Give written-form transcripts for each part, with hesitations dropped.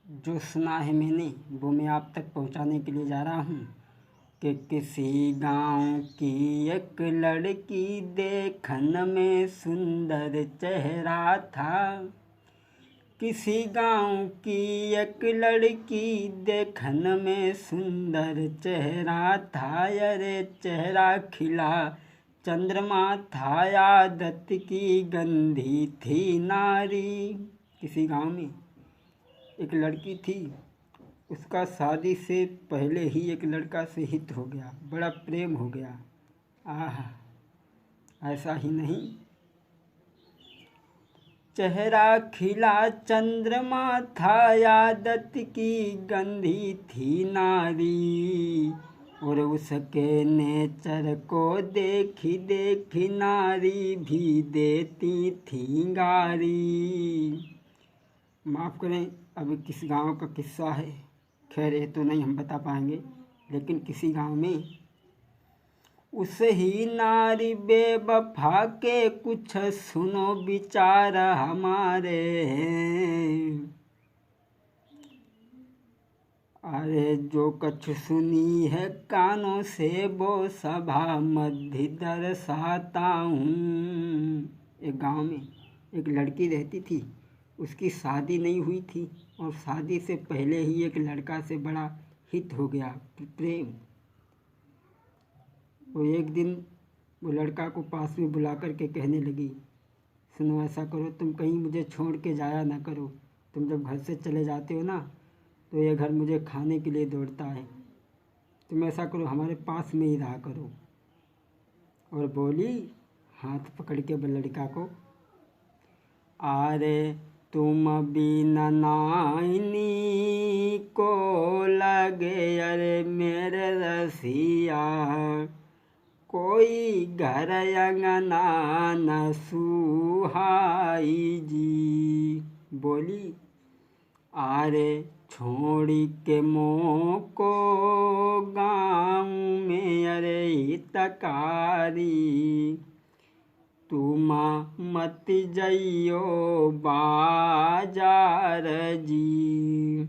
जो सुना है मैंने वो मैं आप तक पहुंचाने के लिए जा रहा हूँ कि किसी गांव की एक लड़की देखने में सुंदर चेहरा था। किसी गांव की एक लड़की देखने में सुंदर चेहरा था। अरे चेहरा खिला चंद्रमा था, आदत की गंधी थी नारी। किसी गांव में एक लड़की थी, उसका शादी से पहले ही एक लड़का से हित हो गया, बड़ा प्रेम हो गया। आह, ऐसा ही नहीं, चेहरा खिला चंद्रमा था, आदत की गंधी थी नारी। और उसके नेचर को देखी देखी नारी भी देती थी गारी। माफ़ करें, अभी किस गांव का किस्सा है, खैर ये तो नहीं हम बता पाएंगे, लेकिन किसी गांव में उस ही नारी बेवफा के कुछ सुनो विचार हमारे हैं। अरे जो कछु सुनी है कानों से वो सभा मध्य दर्शाता हूँ। एक गांव में एक लड़की रहती थी, उसकी शादी नहीं हुई थी और शादी से पहले ही एक लड़का से बड़ा हित हो गया, प्रेम। वो एक दिन वो लड़का को पास में बुला कर के कहने लगी, सुनो ऐसा करो, तुम कहीं मुझे छोड़ के जाया ना करो। तुम जब घर से चले जाते हो ना तो ये घर मुझे खाने के लिए दौड़ता है। तुम ऐसा करो, हमारे पास में ही रहा करो। और बोली हाथ पकड़ के लड़का को, अरे तुम बिना नाइनी को लगे अरे मेरे रसिया, कोई घर अंगना न सुहाई जी। बोली अरे छोड़ी के मोह को गाँव में अरे हितकारी, तुम मत जइयो बाजार जी।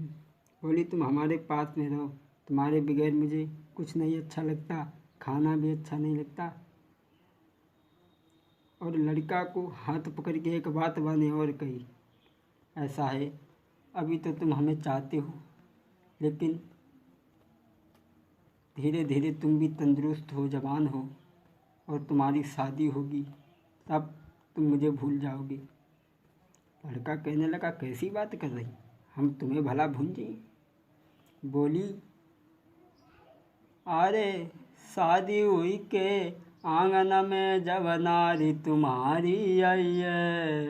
बोली तुम हमारे पास में रहो, तुम्हारे बगैर मुझे कुछ नहीं अच्छा लगता, खाना भी अच्छा नहीं लगता। और लड़का को हाथ पकड़ के एक बात मैंने और कही, ऐसा है अभी तो तुम हमें चाहते हो, लेकिन धीरे धीरे तुम भी तंदुरुस्त हो, जवान हो और तुम्हारी शादी होगी, तब तुम मुझे भूल जाओगे। लड़का कहने लगा कैसी बात कर रही, हम तुम्हें भला भूल जाएं। बोली अरे शादी हुई के आंगन में जब नारी तुम्हारी आई है,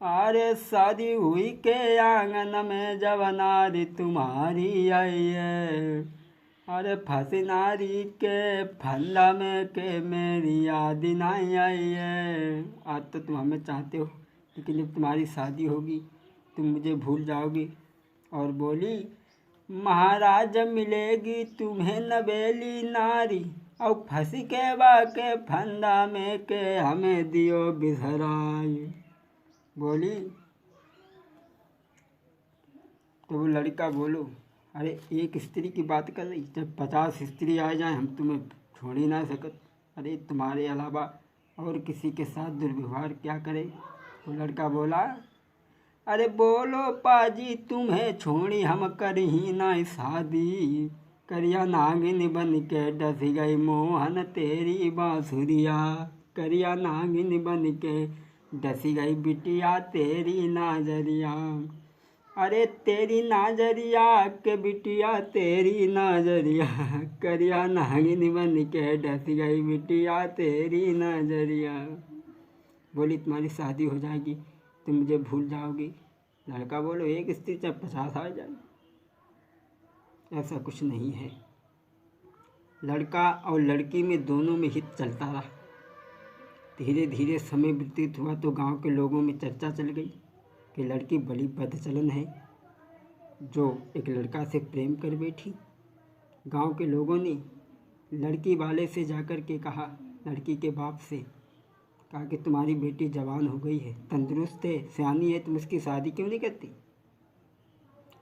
अरे शादी हुई के आंगन में जब नारी तुम्हारी आई है, अरे फंसी नारी के फंदा में के मेरी याद नहीं आई है। आज तो तुम हमें चाहते हो, लेकिन जब तुम्हारी शादी होगी तुम मुझे भूल जाओगे। और बोली महाराज मिलेगी तुम्हें नवेली नारी, और फंसी के बाके फंदा में के हमें दियो बिसराई। बोली तो वो लड़का बोलो अरे एक स्त्री की बात कर रही, जब 50 स्त्री आ जाए हम तुम्हें छोड़ ही ना सकत। अरे तुम्हारे अलावा और किसी के साथ दुर्व्यवहार क्या करे। वो लड़का बोला अरे बोलो पाजी तुम्हें छोड़ी हम कर ही ना शादी, करिया नागिन बन के डस गई मोहन तेरी बांसुरिया, करिया नागिन बन के डस गई बिटिया तेरी नाजरिया। अरे तेरी नाजरिया के बिटिया तेरी नाजरिया, करिया नागिन बन के डस गई बिटिया तेरी नाजरिया। बोली तुम्हारी शादी हो जाएगी, तुम मुझे भूल जाओगी। लड़का बोलो एक स्त्री चाहे 50 आ जाए, ऐसा कुछ नहीं है। लड़का और लड़की में दोनों में हित चलता रहा। धीरे धीरे समय व्यतीत हुआ तो गांव के लोगों में चर्चा चल गई कि लड़की बड़ी बदचलन है जो एक लड़का से प्रेम कर बैठी। गांव के लोगों ने लड़की वाले से जाकर के कहा, लड़की के बाप से कहा कि तुम्हारी बेटी जवान हो गई है, तंदुरुस्त है, सियानी है, तुम उसकी शादी क्यों नहीं करती।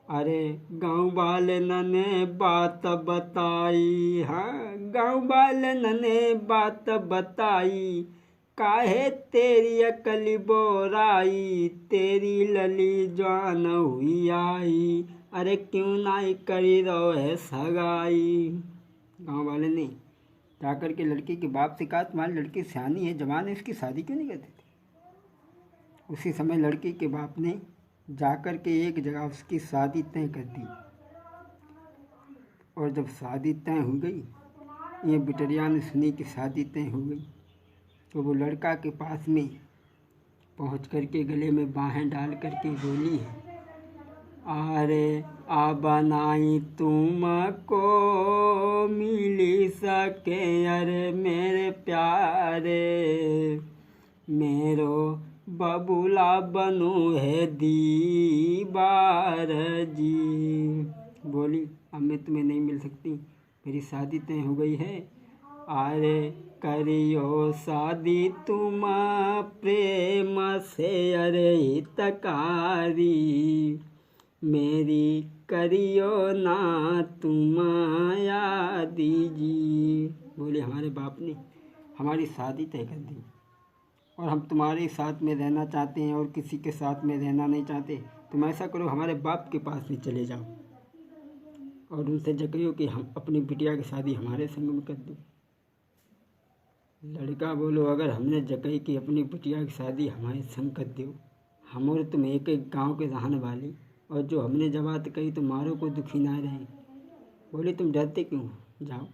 अरे गाँव वाले ने बात बताई, हाँ गाँव वाले ने बात बताई, काहे तेरी अकली बोराई, तेरी लली जवान हुई आई, अरे क्यों नाई करी रो है सगाई। गाँव वाले ने जाकर के लड़की के बाप से कहा, तुम्हारी लड़की सियानी है, जवान है, इसकी शादी क्यों नहीं करते थे। उसी समय लड़की के बाप ने जाकर के एक जगह उसकी शादी तय कर दी। और जब शादी तय हो गई, ये बिटरिया ने सुनी कि शादी तय हो गई, तो वो लड़का के पास में पहुंच करके गले में बाहें डाल करके बोली है, अरे आ बनाई तुमको मिली सके, अरे मेरे प्यारे, मेरो बबूला बनू है दीवार जी। बोली, अब मैं तुम्हें नहीं मिल सकती, मेरी शादी तय हो गई है। अरे करियो शादी तुम प्रेम से, अरे हितकारी, मेरी करियो ना तुम यादी जी। बोले, हमारे बाप ने हमारी शादी तय कर दी और हम तुम्हारे साथ में रहना चाहते हैं और किसी के साथ में रहना नहीं चाहते। तुम ऐसा करो, हमारे बाप के पास में चले जाओ और उनसे जगियो कि हम अपनी बिटिया की शादी हमारे संग में कर दो। लड़का बोलो, अगर हमने जगही कि अपनी बिटिया की शादी हमारे संग कर दो, हम और तुम एक एक गाँव के रहने वाले, और जो हमने जबात कही तो मारो को दुखी ना रहे। बोले, तुम डरते क्यों, जाओ।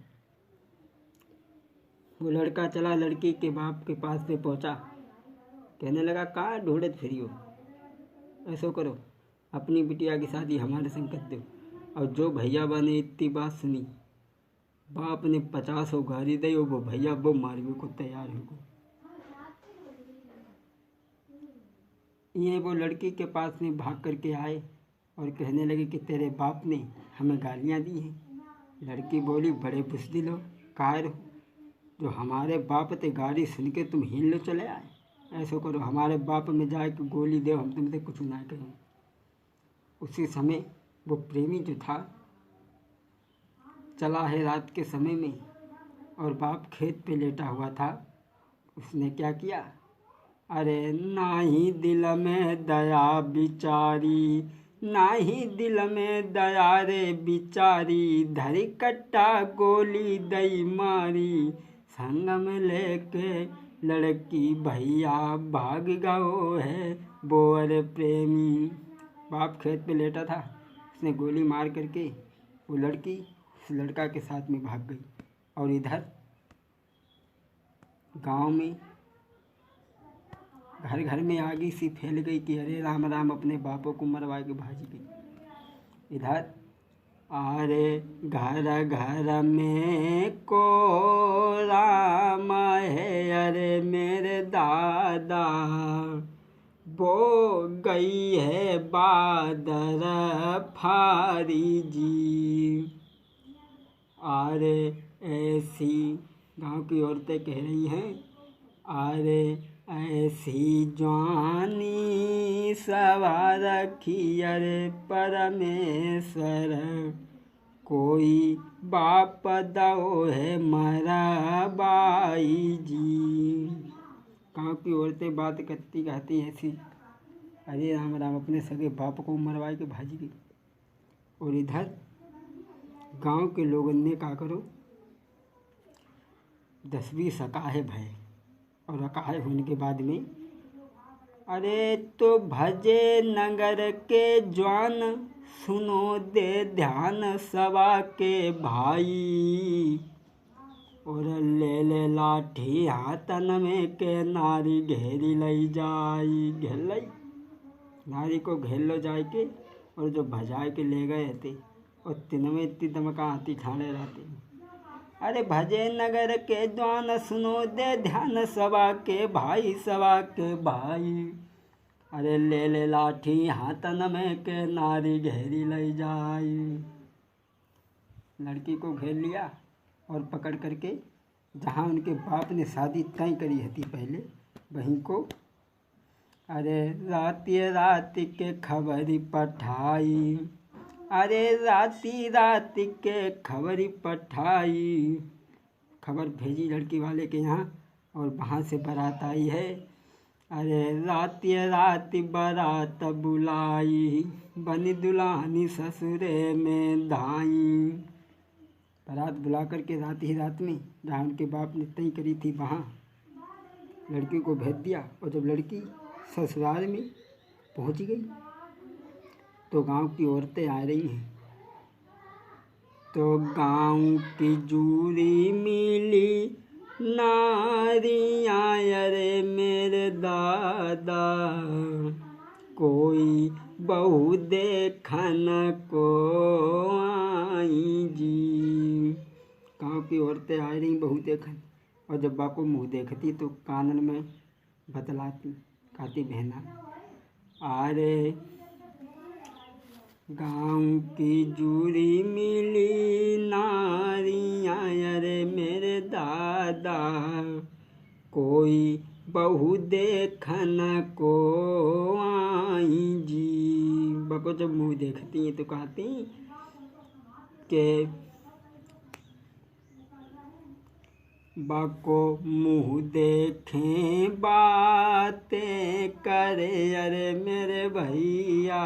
वो लड़का चला, लड़की के बाप के पास में पहुंचा, कहने लगा, कहाँ ढूंढत फिरी हो, ऐसा करो अपनी बिटिया की शादी हमारे संग कर दो। और जो भैया ने इतनी बात सुनी, बाप ने 50 गाड़ी दी और वो भैया वो मारने को तैयार हो। ये वो लड़की के पास में भाग करके आए और कहने लगे कि तेरे बाप ने हमें गालियाँ दी हैं। लड़की बोली, बड़े बुज़दिल हो, कायर हो, जो हमारे बाप ते गाली सुन के तुम हिल लो चले आए। ऐसा करो, हमारे बाप में जाए कि गोली दे, हम तुमसे कुछ ना कहें। उसी समय वो प्रेमी जो था चला है रात के समय में, और बाप खेत पे लेटा हुआ था। उसने क्या किया, अरे नाही दिल में दया बिचारी, नाही दिल में दया रे बिचारी, धरी कट्टा गोली दई मारी, संग में लेके लड़की भैया भाग गयो है बोर प्रेमी। बाप खेत पे लेटा था, उसने गोली मार करके वो लड़की उस लड़का के साथ में भाग गई। और इधर गांव में घर घर में आगी सी फैल गई कि अरे राम राम, अपने बापों को मरवा के भाज गई। इधर अरे घर घर में को राम है, अरे मेरे दादा, वो गई है बादर फारी जी। अरे ऐसी गांव की औरतें कह रही हैं, अरे ऐसी जवानी सवार रखी, अरे परमेश्वर, कोई बाप दो है मरा बाई जी। गाँव की औरतें बात करती कहती ऐसी, अरे राम राम, अपने सगे बाप को मरवा के भाजी गई। और इधर गांव के लोगों ने कहा, करो 10-20 अकाहे भय, और अकाहे होने के बाद में, अरे तो भजे नगर के जवान, सुनो दे ध्यान सवा के भाई, और ले ले लाठी हाथन में के नारी घेरी लई जाई। घेर लई, नारी को घेर लो जाए के, और जो भजाए के ले गए थे और तिनमें इतनी दमका हाथी ठाणे रहते। अरे भजे नगर के द्वान, सुनो दे ध्यान सवा के भाई, सवा के भाई, अरे ले ले लाठी हाथन में के नारी घेरी लई जाई। लड़की को घेर लिया और पकड़ करके जहाँ उनके बाप ने शादी तय करी थी पहले, वहीं को अरे रात के खबरी पठाई, अरे राती राती के खबर पठाई, खबर भेजी लड़की वाले के यहाँ और वहाँ से बारात आई है। अरे राती राती बारात बुलाई, बनी दुल्हनी ससुरे में धाई। बारात बुला करके रात ही रात में जहाँ उनके बाप ने तय करी थी वहाँ लड़की को भेज दिया। और जब लड़की ससुराल में पहुँच गई तो गांव की औरतें आ रही हैं। तो गांव की जूरी मिली नारियाँ, अरे मेरे दादा कोई बहू देखन को आई जी। गाँव की औरतें आ रही बहू देखन, और जब बाप को मुँह देखती तो कानन में बतलाती, कहती बहना अरे गाँव की जूरी मिली नारियाँ, अरे मेरे दादा कोई बहू देखन को आई जी। बको जब मुँह देखती हैं तो कहती कि बाको मुँह देखें बातें करे, अरे मेरे भैया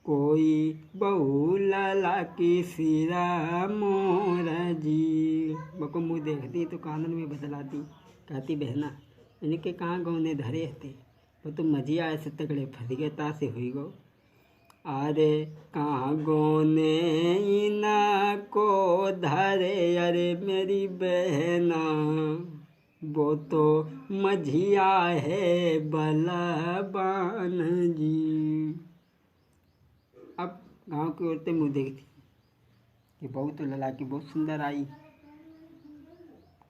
कोई बहू लाला की सिरा मोर जी। बको मुँह देखती तो कानन में बतलाती, कहती बहना इनके कहाँ गौने धरे थे, वो तो मजिया ऐसे तगड़े फंस गए तासे हुई गो। अरे कहाँ गौने इना को धरे, अरे मेरी बहना वो तो मझिया है बलबान जी। अब गांव की औरतें मुँह देखती कि बहू तो लला की बहुत सुंदर आई।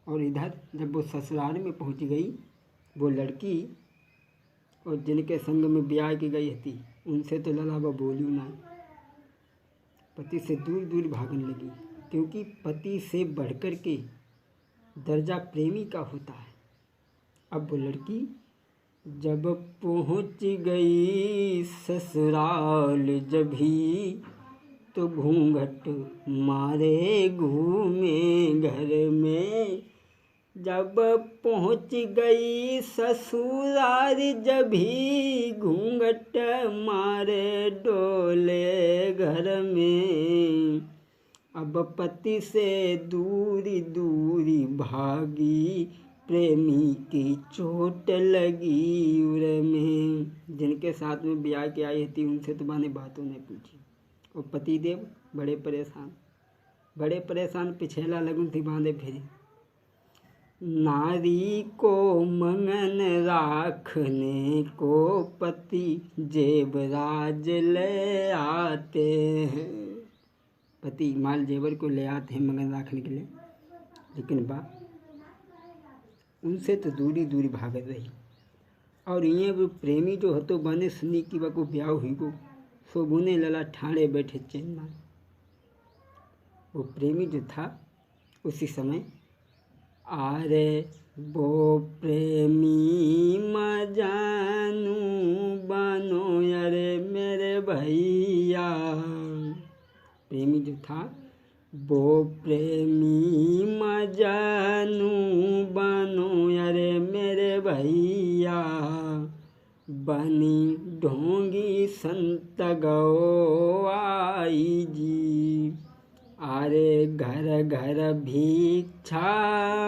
और इधर जब वो ससुराल में पहुंच गई वो लड़की, और जिनके संग में ब्याह की गई थी उनसे तो लला वो बोली ना, पति से दूर दूर भागने लगी, क्योंकि पति से बढ़कर के दर्जा प्रेमी का होता है। अब वो लड़की जब पहुंच गई ससुराल जभी, तो घूंघट मारे घूमे घर में। जब पहुंच गई ससुराल जभी, घूंघट मारे डोले घर में। अब पति से दूरी दूरी भागी, प्रेमी की चोट लगी उर में। जिनके साथ में ब्याह के आई थी उनसे तो मैंने बातों ने पूछी, और पतिदेव बड़े परेशान पिछेला लगन थी बांधे फिरे। नारी को मंगन राखने को पति जेवराज ले आते हैं। पति माल जेवर को ले आते हैं मंगन राखने के लिए, लेकिन बाप उनसे तो दूरी दूरी भागत रही। और ये वो प्रेमी जो हतो बने सुनी कि बको ब्याह हुई को, सो बुने लला ठाणे बैठे चेन्ना। वो प्रेमी जो था उसी समय आरे वो प्रेमी मजानू बनो, अरे मेरे भैया। प्रेमी जो था वो प्रेमी मजानू बनो, अरे मेरे भैया। बनी ढोंगी संत गो आई जी। अरे घर घर भिक्षा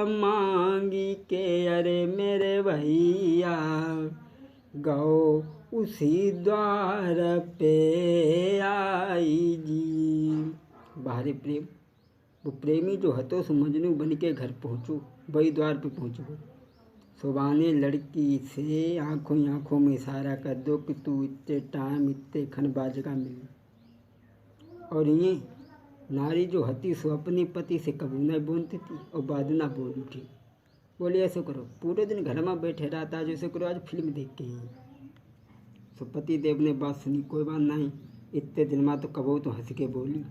मांगी के, अरे मेरे भैया गौ उसी द्वार पे आई जी। बाहरी प्रेम वो प्रेमी जो हतो सो मजनू बन के घर पहुँचो, वही द्वार पे पहुँचो। सुबाने लड़की से आँखों में इशारा कर दो कि तू इतने टाइम इतने खन बाजगा मिली। और ये नारी जो हती सो अपने पति से कभी नहीं बोलती थी और बाद ना बोल उठी। बोले ऐसे करो, पूरे दिन घर में बैठे रहता है, जैसे करो आज फिल्म देख के ही। सो पति देव ने बात सुनी, कोई बात नहीं, इतने दिन में तो कबो तो हंस के बोली।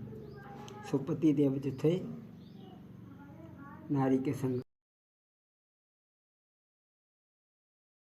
सो पति देव जो थे नारी के संग